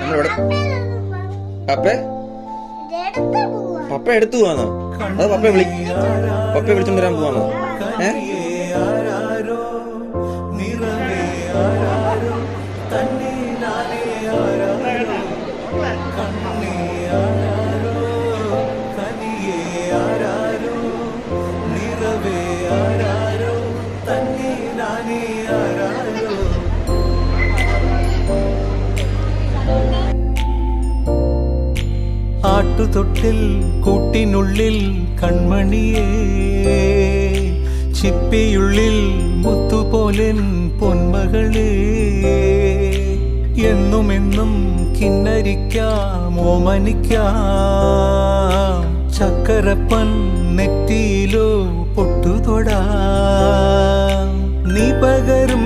നമ്മളിവിടെ പപ്പ പപ്പ എടുത്തു പോവാന്നോ? അത് പപ്പയെ വിളിച്ചോണ്ട് വരാൻ പോവാന്നോ? ആട്ടുതൊട്ടിൽ കൂട്ടിനുള്ളിൽ കൺമണിയേ, ചിപ്പിയുള്ളിൽ മുത്തുപോലെൻ പൊന്മകളേ, എന്നുമെന്നും കിന്നരിക്കാം ഓമനിക്കാം, ചക്കരപ്പൻ നെറ്റിയിലോ പൊട്ടുതൊടാം. നീ പകരും